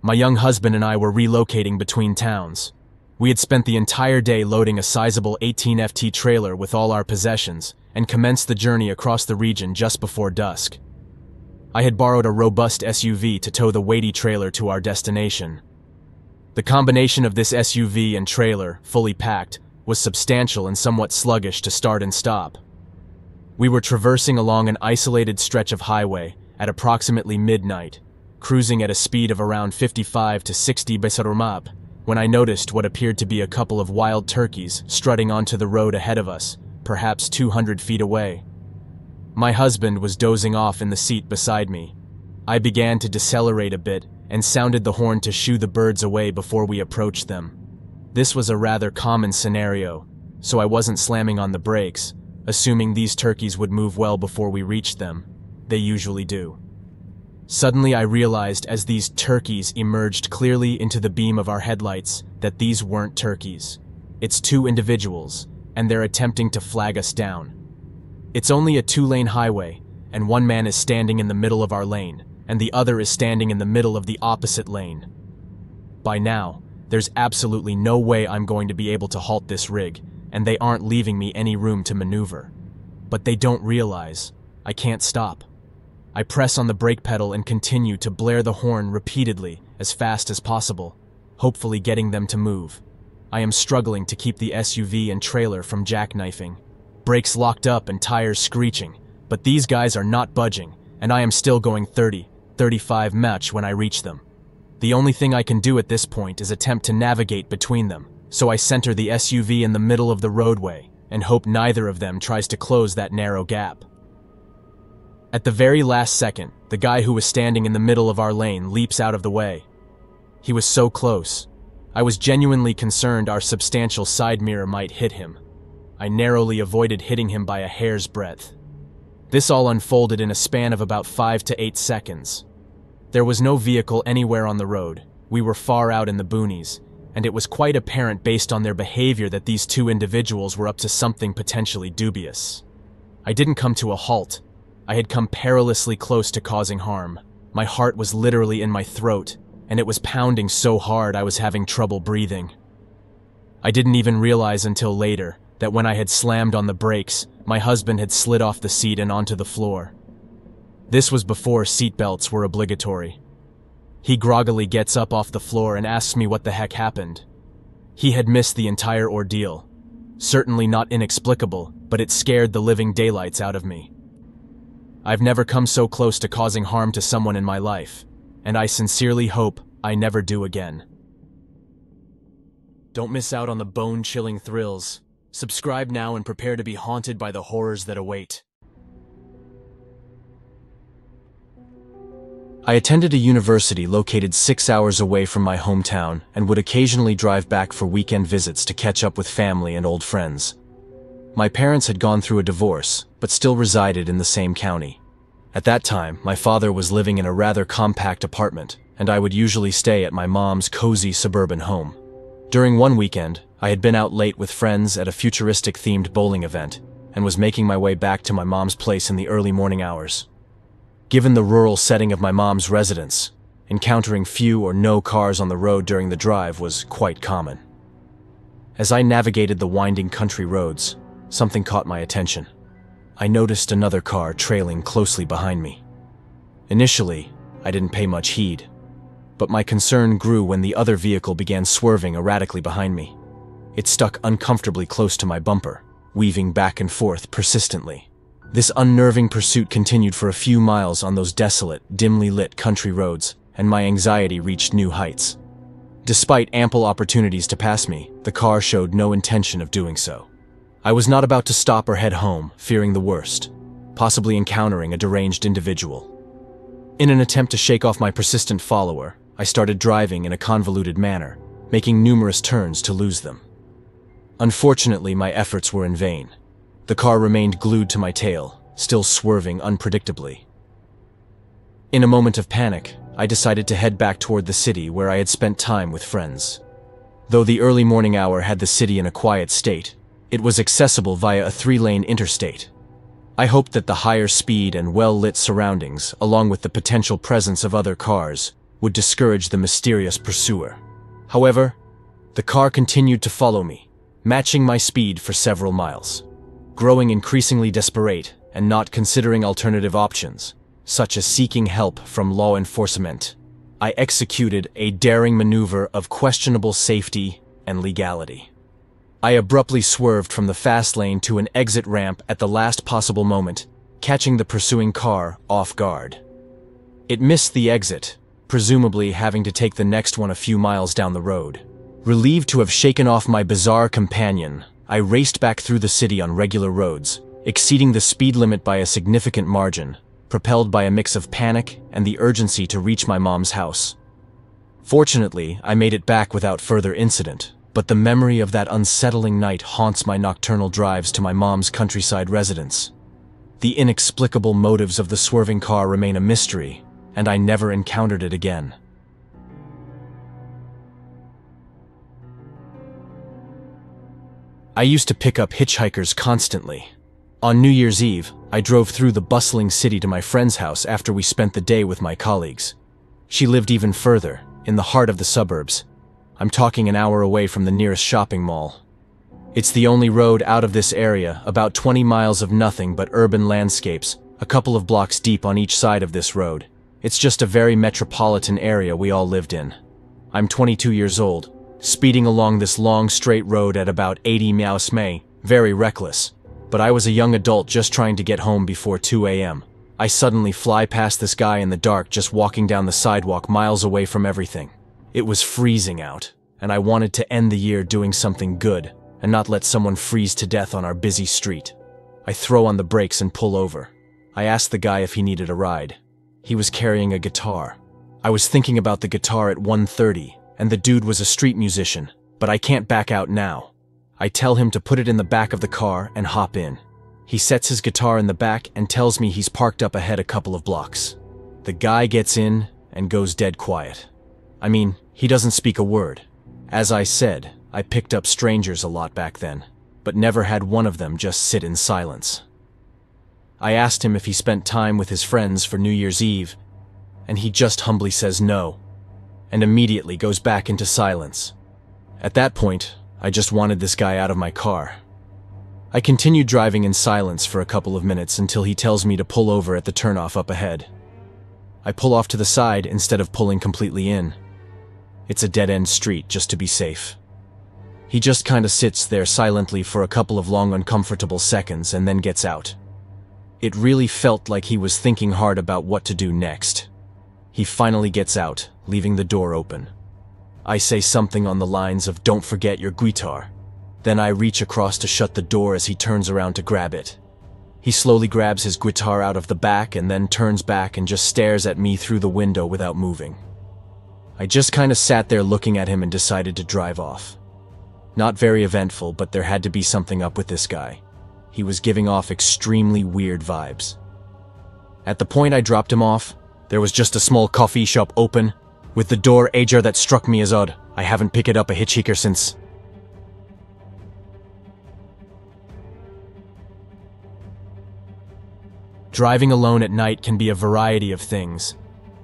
My young husband and I were relocating between towns. We had spent the entire day loading a sizable 18FT trailer with all our possessions and commenced the journey across the region just before dusk. I had borrowed a robust SUV to tow the weighty trailer to our destination. The combination of this SUV and trailer, fully packed, was substantial and somewhat sluggish to start and stop. We were traversing along an isolated stretch of highway at approximately midnight, cruising at a speed of around 55 to 60 km/h, when I noticed what appeared to be a couple of wild turkeys strutting onto the road ahead of us, perhaps 200 feet away. My husband was dozing off in the seat beside me. I began to decelerate a bit and sounded the horn to shoo the birds away before we approached them. This was a rather common scenario, so I wasn't slamming on the brakes, assuming these turkeys would move well before we reached them. They usually do. Suddenly I realized as these turkeys emerged clearly into the beam of our headlights that these weren't turkeys. It's two individuals, and they're attempting to flag us down. It's only a two-lane highway, and one man is standing in the middle of our lane, and the other is standing in the middle of the opposite lane. By now, there's absolutely no way I'm going to be able to halt this rig, and they aren't leaving me any room to maneuver. But they don't realize I can't stop. I press on the brake pedal and continue to blare the horn repeatedly as fast as possible, hopefully getting them to move. I am struggling to keep the SUV and trailer from jackknifing. Brakes locked up and tires screeching, but these guys are not budging, and I am still going 30-35 mph when I reach them. The only thing I can do at this point is attempt to navigate between them, so I center the SUV in the middle of the roadway and hope neither of them tries to close that narrow gap. At the very last second, the guy who was standing in the middle of our lane leaps out of the way. He was so close. I was genuinely concerned our substantial side mirror might hit him. I narrowly avoided hitting him by a hair's breadth. This all unfolded in a span of about 5 to 8 seconds. There was no vehicle anywhere on the road. We were far out in the boonies, and it was quite apparent based on their behavior that these two individuals were up to something potentially dubious. I didn't come to a halt. I had come perilously close to causing harm. My heart was literally in my throat, and it was pounding so hard I was having trouble breathing. I didn't even realize until later that when I had slammed on the brakes, my husband had slid off the seat and onto the floor. This was before seatbelts were obligatory. He groggily gets up off the floor and asks me what the heck happened. He had missed the entire ordeal. Certainly not inexplicable, but it scared the living daylights out of me. I've never come so close to causing harm to someone in my life, and I sincerely hope I never do again. Don't miss out on the bone-chilling thrills. Subscribe now and prepare to be haunted by the horrors that await. I attended a university located 6 hours away from my hometown and would occasionally drive back for weekend visits to catch up with family and old friends. My parents had gone through a divorce, but still resided in the same county. At that time, my father was living in a rather compact apartment, and I would usually stay at my mom's cozy suburban home. During one weekend, I had been out late with friends at a futuristic-themed bowling event, and was making my way back to my mom's place in the early morning hours. Given the rural setting of my mom's residence, encountering few or no cars on the road during the drive was quite common. As I navigated the winding country roads, something caught my attention. I noticed another car trailing closely behind me. Initially, I didn't pay much heed, but my concern grew when the other vehicle began swerving erratically behind me. It stuck uncomfortably close to my bumper, weaving back and forth persistently. This unnerving pursuit continued for a few miles on those desolate, dimly lit country roads, and my anxiety reached new heights. Despite ample opportunities to pass me, the car showed no intention of doing so. I was not about to stop or head home, fearing the worst, possibly encountering a deranged individual. In an attempt to shake off my persistent follower, I started driving in a convoluted manner, making numerous turns to lose them. Unfortunately, my efforts were in vain. The car remained glued to my tail, still swerving unpredictably. In a moment of panic, I decided to head back toward the city where I had spent time with friends. Though the early morning hour had the city in a quiet state, it was accessible via a 3-lane interstate. I hoped that the higher speed and well-lit surroundings, along with the potential presence of other cars, would discourage the mysterious pursuer. However, the car continued to follow me, matching my speed for several miles. Growing increasingly desperate and not considering alternative options, such as seeking help from law enforcement, I executed a daring maneuver of questionable safety and legality. I abruptly swerved from the fast lane to an exit ramp at the last possible moment, catching the pursuing car off guard. It missed the exit, presumably having to take the next one a few miles down the road. Relieved to have shaken off my bizarre companion, I raced back through the city on regular roads, exceeding the speed limit by a significant margin, propelled by a mix of panic and the urgency to reach my mom's house. Fortunately, I made it back without further incident, but the memory of that unsettling night haunts my nocturnal drives to my mom's countryside residence. The inexplicable motives of the swerving car remain a mystery, and I never encountered it again. I used to pick up hitchhikers constantly. On New Year's Eve, I drove through the bustling city to my friend's house after we spent the day with my colleagues. She lived even further, in the heart of the suburbs. I'm talking an hour away from the nearest shopping mall. It's the only road out of this area, about 20 miles of nothing but urban landscapes, a couple of blocks deep on each side of this road. It's just a very metropolitan area we all lived in. I'm 22 years old, speeding along this long straight road at about 80 miles an hour, very reckless. But I was a young adult just trying to get home before 2 a.m. I suddenly fly past this guy in the dark just walking down the sidewalk miles away from everything. It was freezing out, and I wanted to end the year doing something good and not let someone freeze to death on our busy street. I throw on the brakes and pull over. I asked the guy if he needed a ride. He was carrying a guitar. I was thinking about the guitar at 1:30, and the dude was a street musician, but I can't back out now. I tell him to put it in the back of the car and hop in. He sets his guitar in the back and tells me he's parked up ahead a couple of blocks. The guy gets in and goes dead quiet. I mean, he doesn't speak a word. As I said, I picked up strangers a lot back then, but never had one of them just sit in silence. I asked him if he spent time with his friends for New Year's Eve, and he just humbly says no, and immediately goes back into silence. At that point, I just wanted this guy out of my car. I continued driving in silence for a couple of minutes until he tells me to pull over at the turnoff up ahead. I pull off to the side instead of pulling completely in. It's a dead-end street just to be safe. He just kinda sits there silently for a couple of long uncomfortable seconds and then gets out. It really felt like he was thinking hard about what to do next. He finally gets out, leaving the door open. I say something on the lines of "Don't forget your guitar." Then I reach across to shut the door as he turns around to grab it. He slowly grabs his guitar out of the back and then turns back and just stares at me through the window without moving. I just kinda sat there looking at him and decided to drive off. Not very eventful, but there had to be something up with this guy. He was giving off extremely weird vibes. At the point I dropped him off, there was just a small coffee shop open, with the door ajar that struck me as odd. I haven't picked up a hitchhiker since. Driving alone at night can be a variety of things.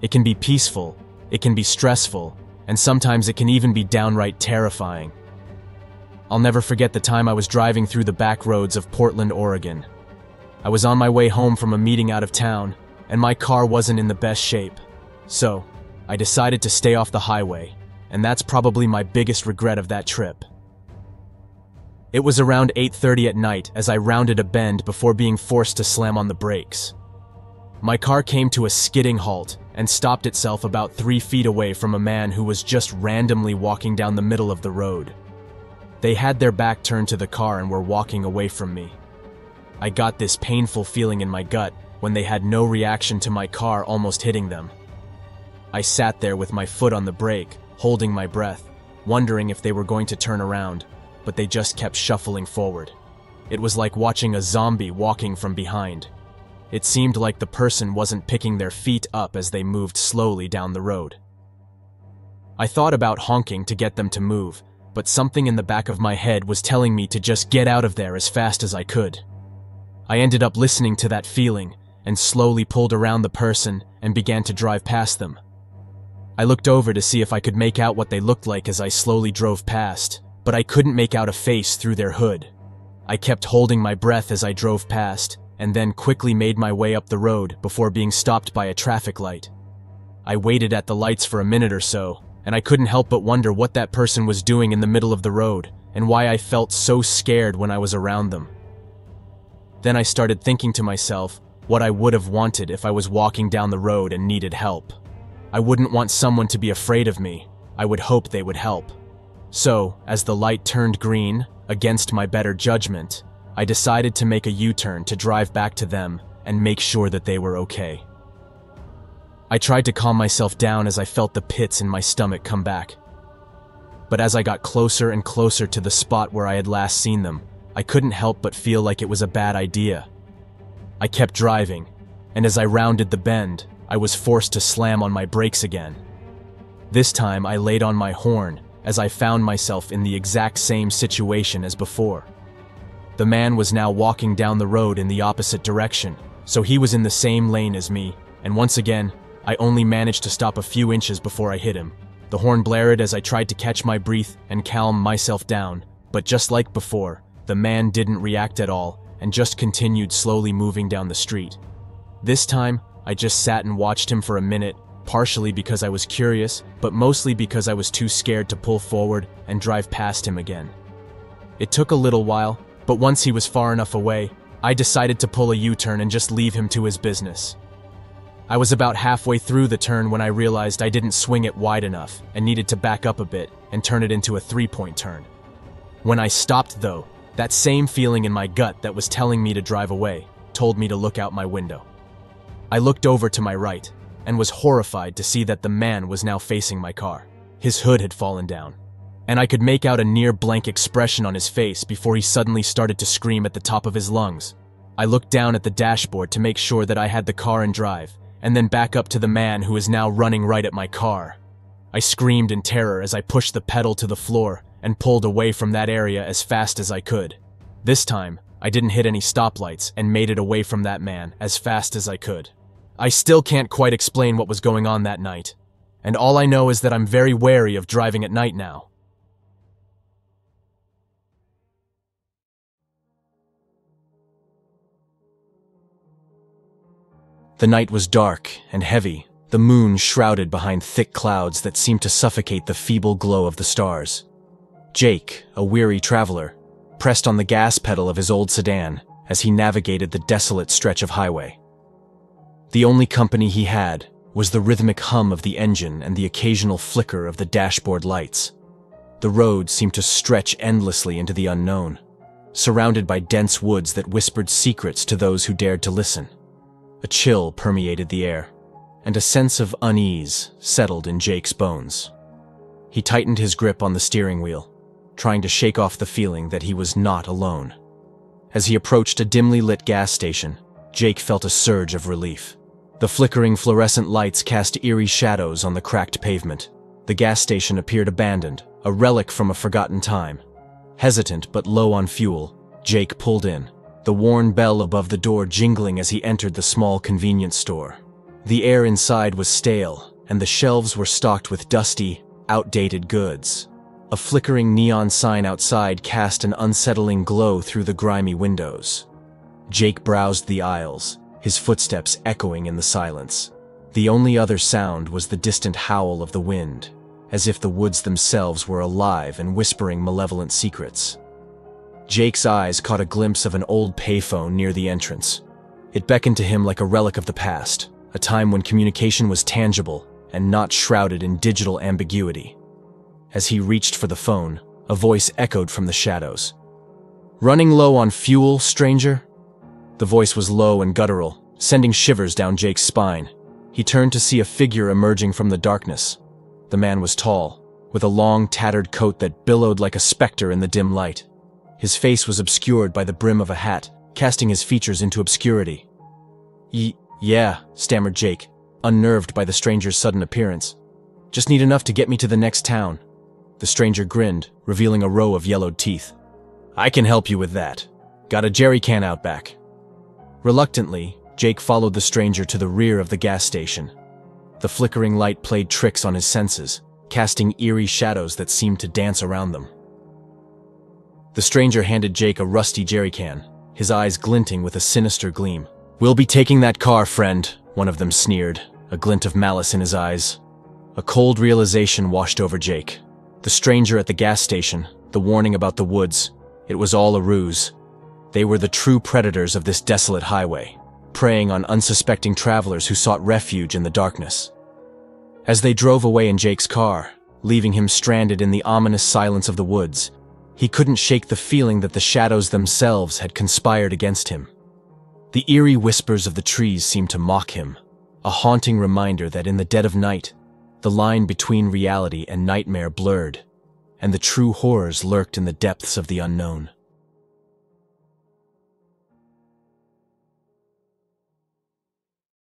It can be peaceful, it can be stressful, and sometimes it can even be downright terrifying. I'll never forget the time I was driving through the back roads of Portland, Oregon. I was on my way home from a meeting out of town, and my car wasn't in the best shape. So, I decided to stay off the highway, and that's probably my biggest regret of that trip. It was around 8:30 at night as I rounded a bend before being forced to slam on the brakes. My car came to a skidding halt and stopped itself about 3 feet away from a man who was just randomly walking down the middle of the road. They had their back turned to the car and were walking away from me. I got this painful feeling in my gut when they had no reaction to my car almost hitting them. I sat there with my foot on the brake, holding my breath, wondering if they were going to turn around, but they just kept shuffling forward. It was like watching a zombie walking from behind. It seemed like the person wasn't picking their feet up as they moved slowly down the road. I thought about honking to get them to move, but something in the back of my head was telling me to just get out of there as fast as I could. I ended up listening to that feeling and slowly pulled around the person and began to drive past them. I looked over to see if I could make out what they looked like as I slowly drove past, but I couldn't make out a face through their hood. I kept holding my breath as I drove past, and then quickly made my way up the road before being stopped by a traffic light. I waited at the lights for a minute or so, and I couldn't help but wonder what that person was doing in the middle of the road, and why I felt so scared when I was around them. Then I started thinking to myself what I would have wanted if I was walking down the road and needed help. I wouldn't want someone to be afraid of me. I would hope they would help. So, as the light turned green, against my better judgment, I decided to make a U-turn to drive back to them and make sure that they were okay. I tried to calm myself down as I felt the pits in my stomach come back. But as I got closer and closer to the spot where I had last seen them, I couldn't help but feel like it was a bad idea. I kept driving, and as I rounded the bend, I was forced to slam on my brakes again. This time I laid on my horn as I found myself in the exact same situation as before. The man was now walking down the road in the opposite direction, so he was in the same lane as me, and once again, I only managed to stop a few inches before I hit him. The horn blared as I tried to catch my breath and calm myself down, but just like before, the man didn't react at all and just continued slowly moving down the street. This time, I just sat and watched him for a minute, partially because I was curious, but mostly because I was too scared to pull forward and drive past him again. It took a little while, but once he was far enough away, I decided to pull a U-turn and just leave him to his business. I was about halfway through the turn when I realized I didn't swing it wide enough and needed to back up a bit and turn it into a three-point turn. When I stopped though, that same feeling in my gut that was telling me to drive away told me to look out my window. I looked over to my right and was horrified to see that the man was now facing my car. His hood had fallen down, and I could make out a near-blank expression on his face before he suddenly started to scream at the top of his lungs. I looked down at the dashboard to make sure that I had the car in drive, and then back up to the man who is now running right at my car. I screamed in terror as I pushed the pedal to the floor and pulled away from that area as fast as I could. This time, I didn't hit any stoplights and made it away from that man as fast as I could. I still can't quite explain what was going on that night, and all I know is that I'm very wary of driving at night now. The night was dark and heavy, the moon shrouded behind thick clouds that seemed to suffocate the feeble glow of the stars. Jake, a weary traveler, pressed on the gas pedal of his old sedan as he navigated the desolate stretch of highway. The only company he had was the rhythmic hum of the engine and the occasional flicker of the dashboard lights. The road seemed to stretch endlessly into the unknown, surrounded by dense woods that whispered secrets to those who dared to listen. A chill permeated the air, and a sense of unease settled in Jake's bones. He tightened his grip on the steering wheel, trying to shake off the feeling that he was not alone. As he approached a dimly lit gas station, Jake felt a surge of relief. The flickering fluorescent lights cast eerie shadows on the cracked pavement. The gas station appeared abandoned, a relic from a forgotten time. Hesitant but low on fuel, Jake pulled in, the worn bell above the door jingling as he entered the small convenience store. The air inside was stale, and the shelves were stocked with dusty, outdated goods. A flickering neon sign outside cast an unsettling glow through the grimy windows. Jake browsed the aisles, his footsteps echoing in the silence. The only other sound was the distant howl of the wind, as if the woods themselves were alive and whispering malevolent secrets. Jake's eyes caught a glimpse of an old payphone near the entrance. It beckoned to him like a relic of the past, a time when communication was tangible and not shrouded in digital ambiguity. As he reached for the phone, a voice echoed from the shadows. "Running low on fuel, stranger?" The voice was low and guttural, sending shivers down Jake's spine. He turned to see a figure emerging from the darkness. The man was tall, with a long, tattered coat that billowed like a specter in the dim light. His face was obscured by the brim of a hat, casting his features into obscurity. Yeah, stammered Jake, unnerved by the stranger's sudden appearance. "Just need enough to get me to the next town." The stranger grinned, revealing a row of yellowed teeth. "I can help you with that. Got a jerry can out back." Reluctantly, Jake followed the stranger to the rear of the gas station. The flickering light played tricks on his senses, casting eerie shadows that seemed to dance around them. The stranger handed Jake a rusty jerrycan, his eyes glinting with a sinister gleam. "We'll be taking that car, friend," one of them sneered, a glint of malice in his eyes. A cold realization washed over Jake. The stranger at the gas station, the warning about the woods, it was all a ruse. They were the true predators of this desolate highway, preying on unsuspecting travelers who sought refuge in the darkness. As they drove away in Jake's car, leaving him stranded in the ominous silence of the woods, he couldn't shake the feeling that the shadows themselves had conspired against him. The eerie whispers of the trees seemed to mock him, a haunting reminder that in the dead of night, the line between reality and nightmare blurred, and the true horrors lurked in the depths of the unknown.